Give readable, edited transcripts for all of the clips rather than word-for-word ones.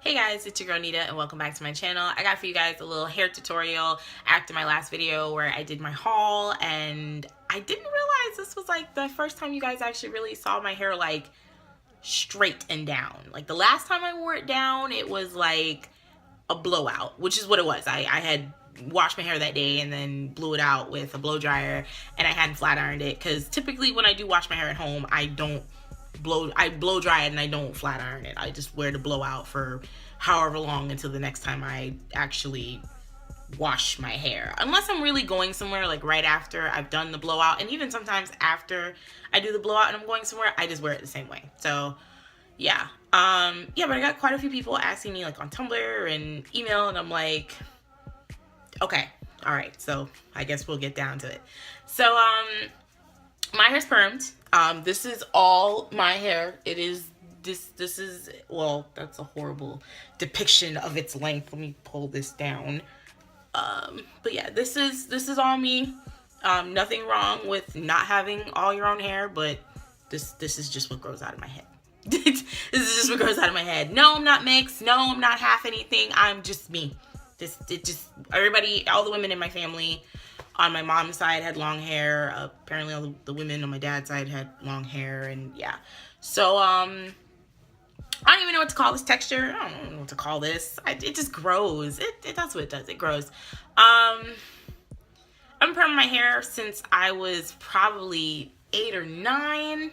Hey guys, it's your girl Nida and welcome back to my channel. I got for you guys a little hair tutorial after my last video where I did my haul, and I didn't realize this was like the first time you guys actually really saw my hair like straight and down. Like the last time I wore it down, it was like a blowout, which is what it was. I had washed my hair that day and then blew it out with a blow dryer, and I hadn't flat ironed it because typically when I do wash my hair at home, I blow dry it and I don't flat iron it. I just wear the blowout for however long until the next time I actually wash my hair, unless I'm really going somewhere, like right after I've done the blowout. And even sometimes after I do the blowout and I'm going somewhere, I just wear it the same way. So yeah, but I got quite a few people asking me like on Tumblr and email, and I'm like, okay, all right, so I guess we'll get down to it. So my hair's permed. This is all my hair. It is this is, well, that's a horrible depiction of its length. Let me pull this down. But yeah, this is all me. Nothing wrong with not having all your own hair, but this is just what grows out of my head. This is just what grows out of my head. No, I'm not mixed. No, I'm not half anything. I'm just me. Everybody, all the women in my family on my mom's side had long hair. Apparently all the women on my dad's side had long hair, and yeah. So, I don't even know what to call this texture. I don't know what to call this. It just grows. That's what it does. It grows. I've been perming my hair since I was probably 8 or 9.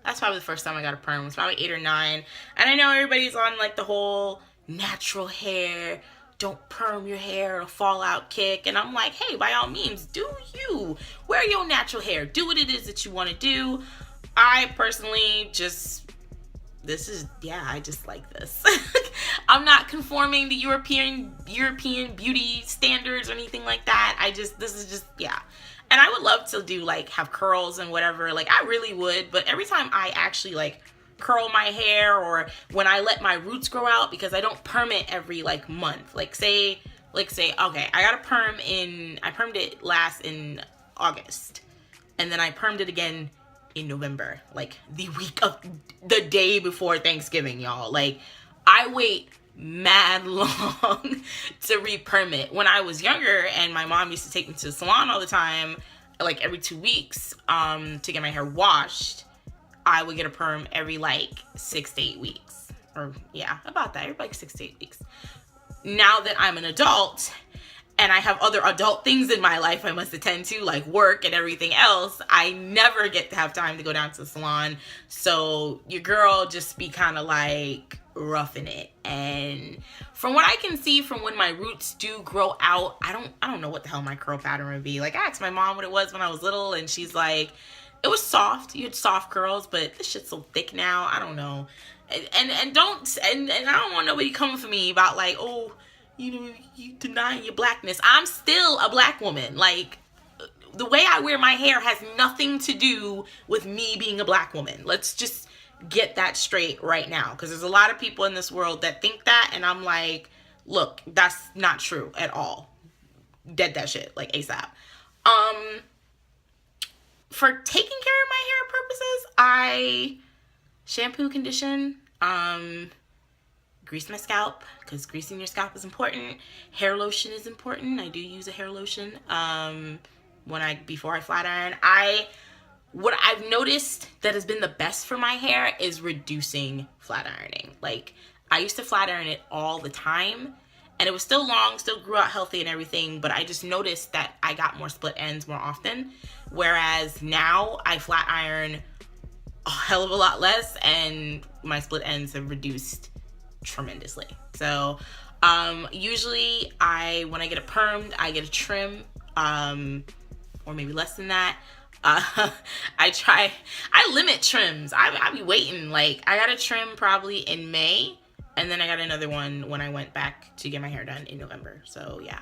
That's probably the first time I got a perm. It was probably 8 or 9. And I know everybody's on like the whole natural hair, don't perm your hair, it'll fall out kick. And I'm like, hey, by all means, do you. Wear your natural hair. Do what it is that you want to do. I personally just, I just like this. I'm not conforming to European beauty standards or anything like that. This is just, yeah. And I would love to do like have curls and whatever. Like I really would. But every time I actually like curl my hair, or when I let my roots grow out, because I don't perm it every like month. Like say, okay, I got a perm I permed it last in August. And then I permed it again in November, like the day before Thanksgiving, y'all. Like I wait mad long to re-perm it. When I was younger and my mom used to take me to the salon all the time, like every 2 weeks, to get my hair washed, I would get a perm every like 6 to 8 weeks. Or yeah, about that, every like 6 to 8 weeks. Now that I'm an adult and I have other adult things in my life I must attend to, like work and everything else, I never get to have time to go down to the salon. So your girl just be kind of like roughing it. And from what I can see, from when my roots do grow out, I don't know what the hell my curl pattern would be. Like I asked my mom what it was when I was little, and she's like, it was soft. You had soft curls, but this shit's so thick now. I don't know. And I don't want nobody coming for me about like, oh, you know, you denying your blackness. I'm still a black woman. Like the way I wear my hair has nothing to do with me being a black woman. Let's just get that straight right now, because there's a lot of people in this world that think that, and I'm like, look, that's not true at all. Dead that shit like ASAP. For taking care of my hair purposes, I shampoo, condition, grease my scalp, because greasing your scalp is important. Hair lotion is important. I do use a hair lotion before I flat iron. What I've noticed that has been the best for my hair is reducing flat ironing. Like I used to flat iron it all the time, and it was still long, still grew out healthy and everything, but I just noticed that I got more split ends more often. Whereas now I flat iron a hell of a lot less, and my split ends have reduced tremendously. So usually when I get it permed, I get a trim, or maybe less than that. I limit trims. I be waiting. Like I got a trim probably in May, and then I got another one when I went back to get my hair done in November. So yeah,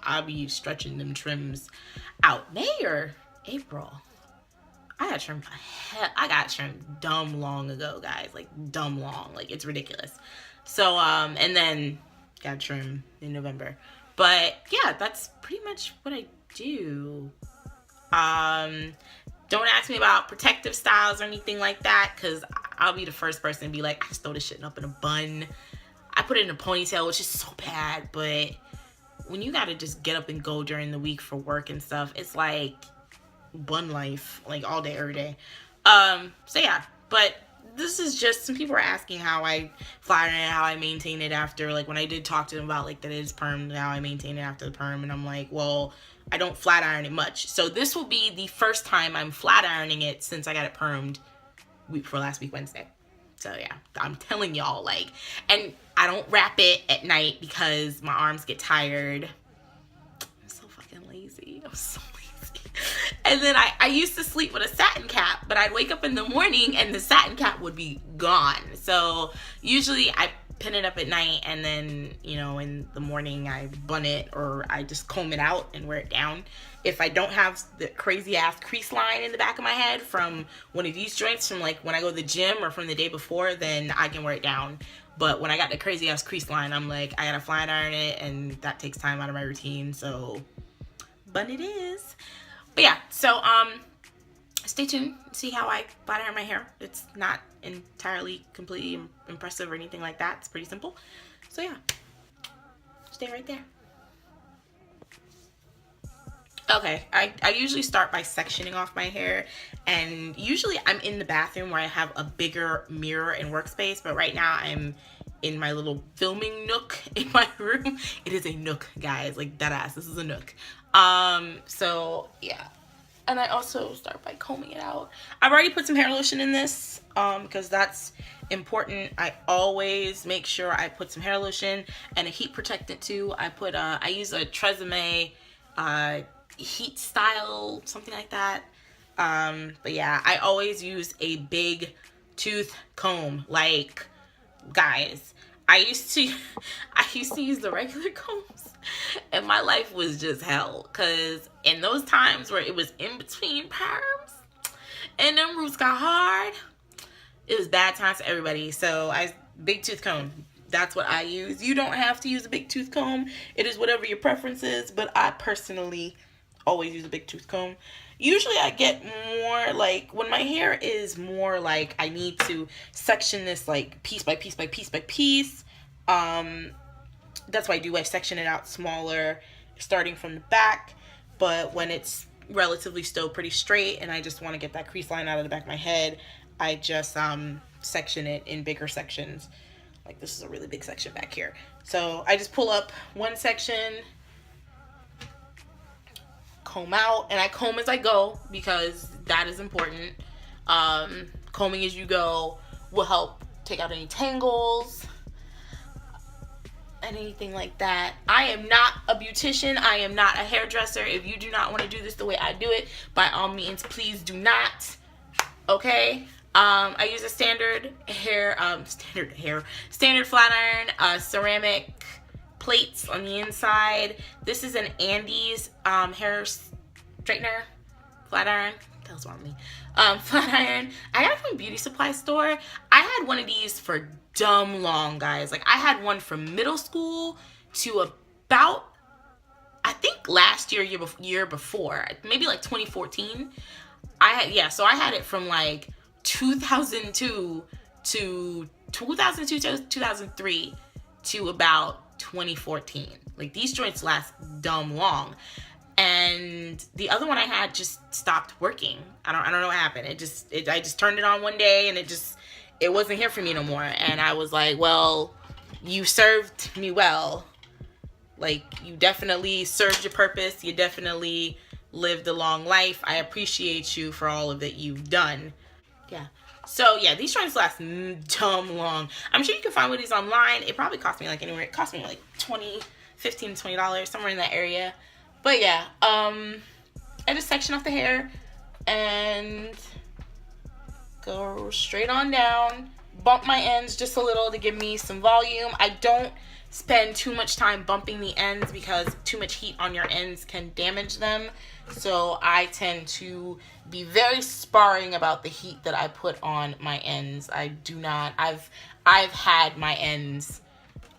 I'll be stretching them trims out. May or April. I got trimmed dumb long ago, guys. Like dumb long. Like it's ridiculous. So and then got trimmed in November. But yeah, that's pretty much what I do. Don't ask me about protective styles or anything like that, because I'll be the first person to be like, I just throw this shit up in a bun. I put it in a ponytail, which is so bad, but when you gotta just get up and go during the week for work and stuff, it's like bun life, like all day, every day. So yeah, but this is just, some people are asking how I flat iron it, how I maintain it after, like when I did talk to them about like that it is permed, how I maintain it after the perm, and I'm like, well, I don't flat iron it much. So this will be the first time I'm flat ironing it since I got it permed week before last week Wednesday. So yeah, I'm telling y'all, like, and I don't wrap it at night because my arms get tired. I'm so fucking lazy. I'm so lazy. And then I used to sleep with a satin cap, but I'd wake up in the morning and the satin cap would be gone. So usually I pin it up at night, and then, you know, in the morning I bun it, or I just comb it out and wear it down. If I don't have the crazy ass crease line in the back of my head from one of these joints from like when I go to the gym or from the day before, then I can wear it down. But when I got the crazy ass crease line, I'm like, I gotta flat iron it, and that takes time out of my routine. So bun it is. But yeah, so stay tuned, see how I flat iron my hair. It's not entirely completely impressive or anything like that. It's pretty simple. So yeah, stay right there. Okay, I usually start by sectioning off my hair, and usually I'm in the bathroom where I have a bigger mirror and workspace, but right now I'm in my little filming nook in my room. It is a nook, guys, like dead ass, this is a nook. So yeah, and I also start by combing it out. I've already put some hair lotion in this because that's important. I always make sure I put some hair lotion and a heat protectant too. I use a Tresemme heat style, something like that. But yeah, I always use a big tooth comb. Like, guys, I used to use the regular combs, and my life was just hell, because in those times where it was in between perms and them roots got hard, it was bad times for everybody. So big tooth comb, that's what I use. You don't have to use a big tooth comb. It is whatever your preference is, but I personally always use a big tooth comb. Usually I get more like when my hair is more like I need to section this like piece by piece by piece by piece. That's what I do. I section it out smaller starting from the back, but when it's relatively still pretty straight and I just want to get that crease line out of the back of my head, I just section it in bigger sections. Like this is a really big section back here. So I just pull up one section, comb out, and I comb as I go because that is important. Combing as you go will help take out any tangles and anything like that. I am not a beautician. I am not a hairdresser. If you do not want to do this the way I do it, by all means, please do not. Okay? I use a standard flat iron, ceramic plates on the inside. This is an Andes hair straightener, flat iron. What the hell's wrong with me? Flat iron. I got it from a beauty supply store. I had one of these for dumb long, guys. Like I had one from middle school to about, I think last year, year before, maybe like 2014. So I had it from like 2002 to 2003 to about 2014. Like these joints last dumb long. And the other one I had just stopped working. I don't know what happened. I just turned it on one day and it wasn't here for me no more. And I was like, well, you served me well. Like you definitely served your purpose. You definitely lived a long life. I appreciate you for all of that you've done. Yeah. So yeah, these joints last dumb long. I'm sure you can find one of these online. It probably cost me like anywhere. It cost me like $15 to $20, somewhere in that area. But yeah, I just section off the hair and go straight on down. Bump my ends just a little to give me some volume. I don't spend too much time bumping the ends because too much heat on your ends can damage them. So I tend to be very sparing about the heat that I put on my ends. I've had my ends,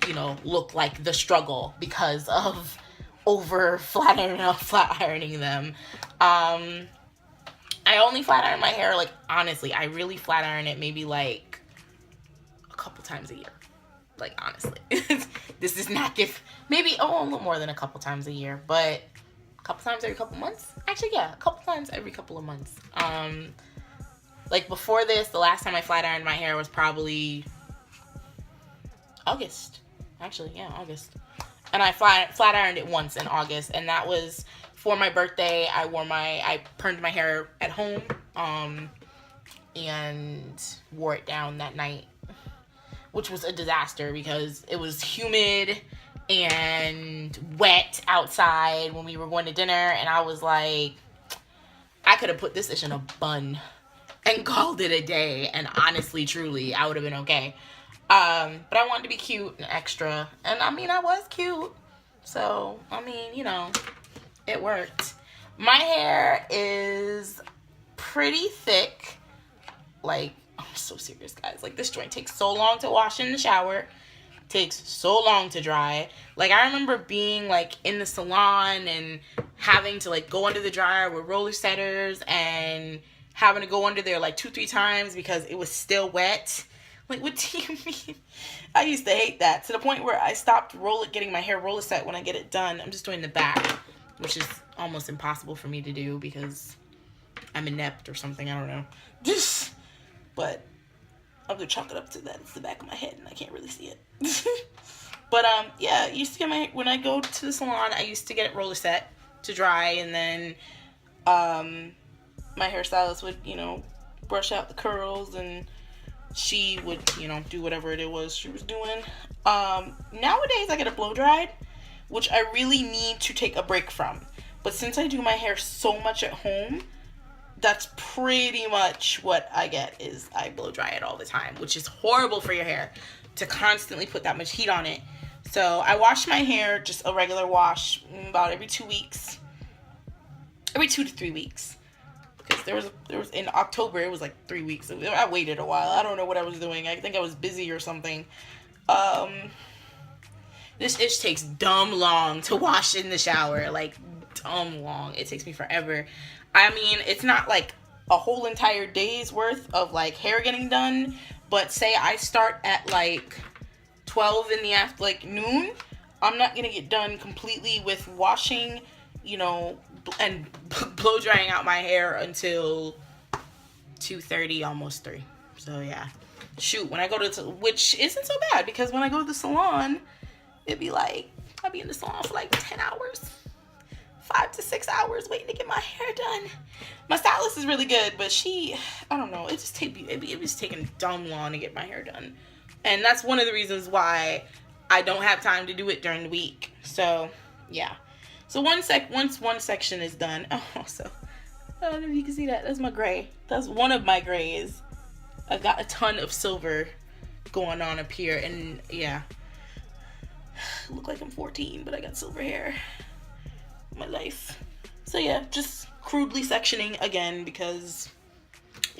you know, look like the struggle because of over flat ironing them. I only flat iron my hair, like honestly, I really flat iron it maybe like a couple times a year. Like, honestly. This is not maybe, a little more than a couple times a year, but a couple times every couple months. Actually, yeah, a couple times every couple of months. Like, before this, the last time I flat ironed my hair was probably August. Actually, yeah, August. And I flat ironed it once in August, and that was for my birthday. I permed my hair at home, and wore it down that night, which was a disaster because it was humid and wet outside when we were going to dinner, and I was like, I could have put this ish in a bun and called it a day, and honestly, truly, I would have been okay. But I wanted to be cute and extra, and I mean, I was cute, so, I mean, you know, it worked. My hair is pretty thick, like, I'm so serious, guys, like, this joint takes so long to wash in the shower, takes so long to dry. Like, I remember being, like, in the salon and having to, like, go under the dryer with roller setters and having to go under there, like, 2-3 times because it was still wet. Like, what do you mean? I used to hate that, to the point where I stopped getting my hair roller set when I get it done. I'm just doing the back, which is almost impossible for me to do because I'm inept or something. I don't know. But I'm going to chalk it up to that. It's the back of my head, and I can't really see it. But, yeah, I used to get when I go to the salon, I used to get it roller set to dry, and then, my hairstylist would, you know, brush out the curls, and she would, you know, do whatever it was she was doing. Nowadays I get it blow dried, which I really need to take a break from. But since I do my hair so much at home, that's pretty much what I get, is I blow dry it all the time, which is horrible for your hair to constantly put that much heat on it. So I wash my hair, just a regular wash, about every 2 weeks. Every 2 to 3 weeks. Because there was in October, it was like 3 weeks. I waited a while. I don't know what I was doing. I think I was busy or something. This ish takes dumb long to wash in the shower. Like, dumb long. It takes me forever. I mean, it's not like a whole entire day's worth of, like, hair getting done. But say I start at, like, 12 in the after, like, noon. I'm not going to get done completely with washing, you know, and blow drying out my hair until 2:30, almost 3. So yeah, shoot, when I go to, which isn't so bad, because when I go to the salon, it'd be like, I'd be in the salon for like 10 hours, 5 to 6 hours waiting to get my hair done. My stylist is really good, but I don't know, it was taking dumb long to get my hair done, and that's one of the reasons why I don't have time to do it during the week. So yeah. So once one section is done, so I don't know if you can see that. That's my gray. That's one of my grays. I've got a ton of silver going on up here, and yeah, I look like I'm 14, but I got silver hair. My life. So yeah, just crudely sectioning again, because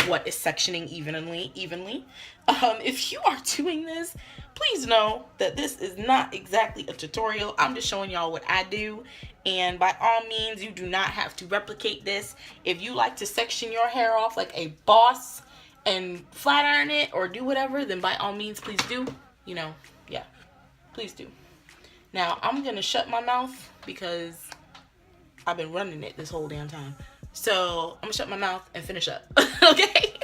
what is sectioning evenly? If you are doing this, please know that this is not exactly a tutorial. I'm just showing y'all what I do, and by all means, you do not have to replicate this. If you like to section your hair off like a boss and flat iron it or do whatever, then by all means, please do. You know, yeah, please do. Now, I'm gonna shut my mouth because I've been running it this whole damn time. So I'm gonna shut my mouth and finish up. Okay?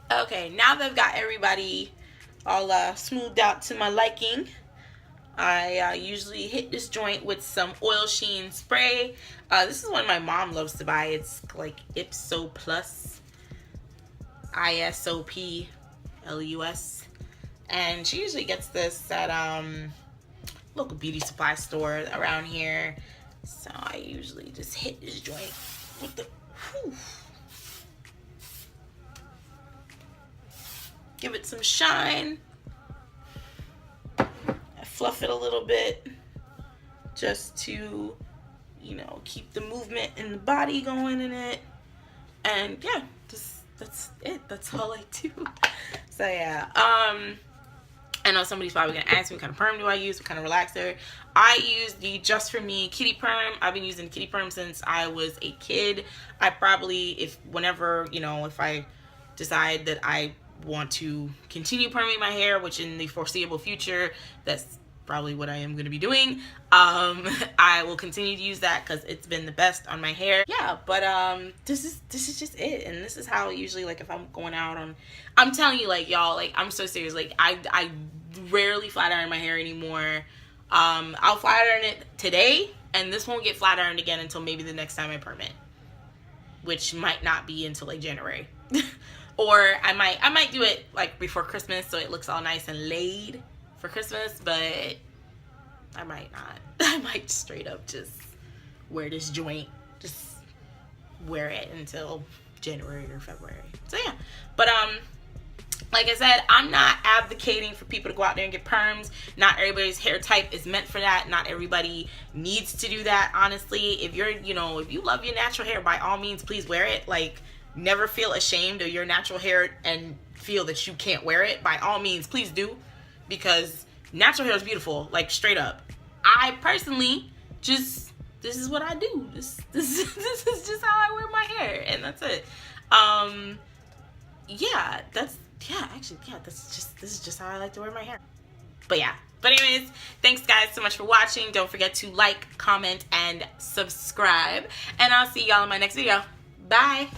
Okay, now that I've got everybody all smoothed out to my liking, I usually hit this joint with some oil sheen spray. This is one my mom loves to buy. It's like Ipso Plus, ISOPLUS, and she usually gets this at local beauty supply store around here. So I usually just hit this joint with the give it some shine. I fluff it a little bit just to, you know, keep the movement in the body going in it. And yeah, just that's it. That's all I do. So yeah, I know somebody's probably gonna ask me what kind of perm do I use, what kind of relaxer. I use the Just For Me Kitty Perm. I've been using Kitty Perm since I was a kid. I probably, if I decide that I want to continue perming my hair, which in the foreseeable future, that's probably what I am going to be doing, I will continue to use that because it's been the best on my hair. Yeah, but this is just it, and this is how usually, like, if I'm going out on, I'm telling you, like, y'all, like, I'm so serious, like, I rarely flat iron my hair anymore. I'll flat iron it today, and this won't get flat ironed again until maybe the next time I perm it, which might not be until like January. Or I might do it like before Christmas so it looks all nice and laid for Christmas, but I might not. I might straight up just wear this joint, just wear it until January or February. So yeah, but like I said, I'm not advocating for people to go out there and get perms. Not everybody's hair type is meant for that. Not everybody needs to do that, honestly. If you're, if you love your natural hair, by all means, please wear it. Like, never feel ashamed of your natural hair and feel that you can't wear it. By all means, please do, because natural hair is beautiful, like, straight up. I personally this is what I do. This is just how I wear my hair, and that's it. This is just how I like to wear my hair. But yeah. But anyways, thanks guys so much for watching. Don't forget to like, comment, and subscribe. And I'll see y'all in my next video. Bye.